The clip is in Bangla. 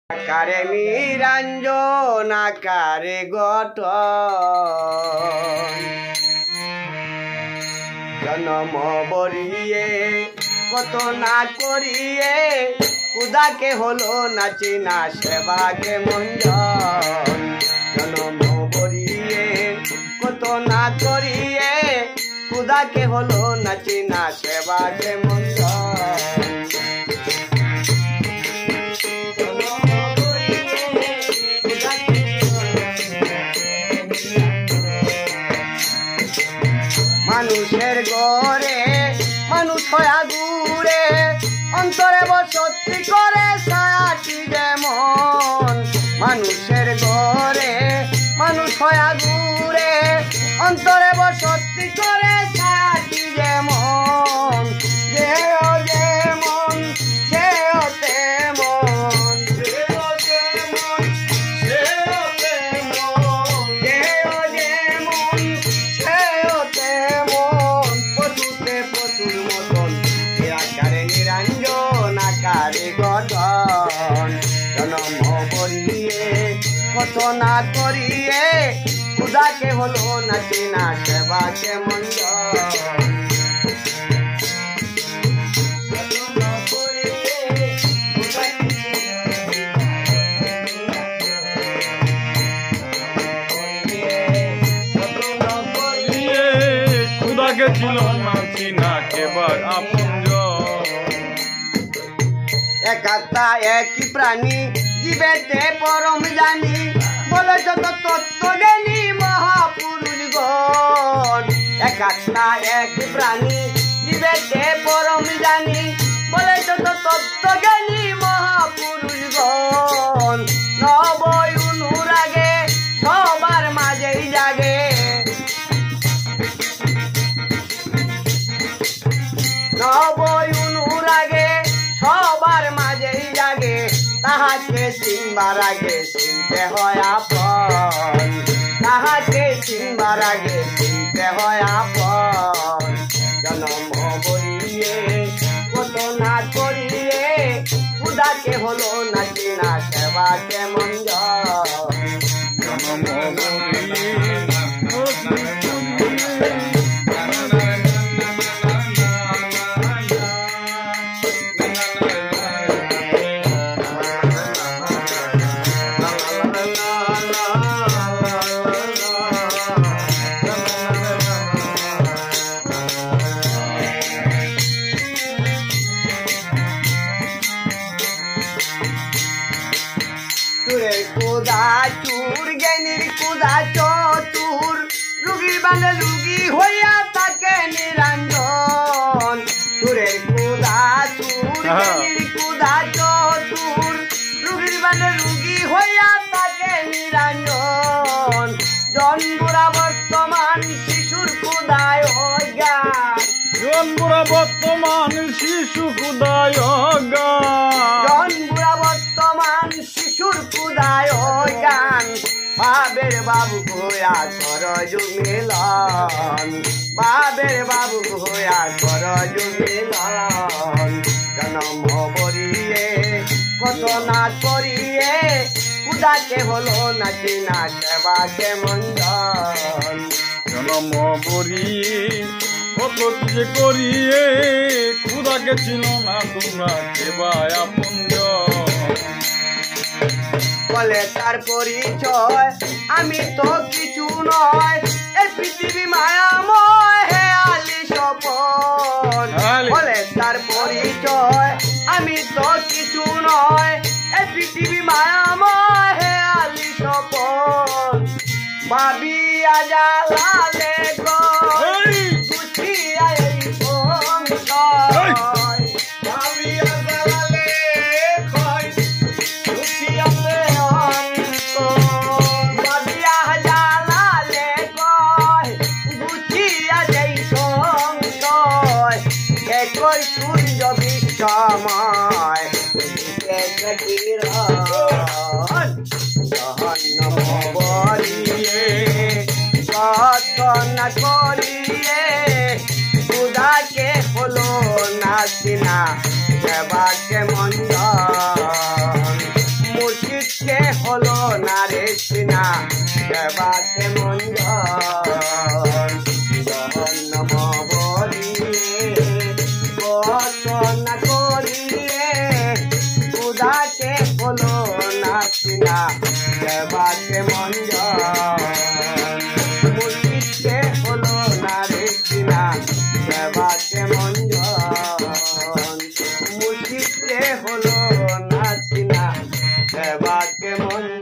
আকারে নিরঞ্জন আকারে গঠন জন্ম বরিয়ে কত না করিয়ে খুদাকে হলো নাচি না সেবাকে মঞ্জন জন্ম বরিয়ে কত না করিয়ে খুদাকে হলো নাচি না সেবাকে মঞ্জন মানুষের গড়ে মানুষ হয়া দূরে অন্তরে বসতি করে ছায়াটি যেমন মানুষের গড়ে মানুষ হয়া দূরে অন্তরে বসতি করে ছায়াটি যেমন যেও যেমন সেও তেমন যেও যেমন সেও তেমন যেও যেমন সেও তেমন পশুতে পশুর মতন আকারে নিরঞ্জন আকারে গঠন জন্ম বরিয়ে কত না করিয়ে খুদাকে হলো নাচি না সেবাকে মঞ্জন খুদাকে ছিল নাচি না কেবার আপনজন একাত্তা একই প্রাণী জীবেতে পরম জানি বলে যত তত্ত্ব জ্ঞানী মহাপুরুষগণ একাত্তা একই প্রাণী জীবেতে পরম জানি বলে যত তত্ত্ব জ্ঞানী মহাপুরুষগণ নব অনুরাগে সবার মাঝেই জাগে নব অনুরাগে সবার মাঝেই জাগে তাহাকে চিনবার আগে চিনতে হয় আপন তাহাকে চিনবার আগে চিনতে হয় আপন জন্ম বরিয়ে কত না করিয়ে খুদাকে হলো নাচি না সেবাকে মঞ্জন জন্ম বরিয়ে চুরের কুদা চুর জ্ঞানীর কুদা চতুর রুগীর বানে রুগী হইয়া থাকে নিরঞ্জন চুরের কুদা চুর জ্ঞানীর কুদা চতুর রুগীর বানে রুগী হইয়া থাকে নিরঞ্জন জন্মরা বর্তমান শিশুর কুদায় অজ্ঞান জন্মরা বর্তমান শিশু খুদায় অজ্ঞান জন্মরা বর্তমান শিশুর কুদায় অজ্ঞান বাবের বাবু ভোয়া কর জুমিলন বাবের বাবু ভোয়া কর জুমিলন জন্ম বরিয়ে কত না করিয়ে খুদাকে হলো নাচি না সেবাকে মঞ্জন জন্ম বরিয়ে কত যে করিয়ে খুদাকে ছিল না তোমরা কেবায় আপনজন বলে তার পরিচয় আমি তো কিছু নয় এই পৃথিবী মায়াময় হে আলি স্বপন বলে তার পরিচয় আমি তো কিছু নয় এই পৃথিবী মায়াময় হে আলি স্বপন ভাবিয়া জ্বালালে গো গুছিয়া এই সংশয় ভাবিয়া জ্বালালে ক্ষয় গুছিয়াতে অন্ত ভাবিয়া জ্বালালে কয় গুছিয়া যেই সংশয় একই সূর্য বিশ্বময় জহন্নম বরিয়ে কত না করিয়ে খুদাকে হলো নাচি না সেবাকে মঞ্জন সেবাকে মঞ্জন নম বলিয়ে বচনা করিয়ে উদাকে হলো না চিনা সেবাকে মঞ্জন মুর্শিদকে হলো না রে চিনা সেবাকে মঞ্জন মুর্শিদকে হলো না চিনা সেবাকে মঞ্জন।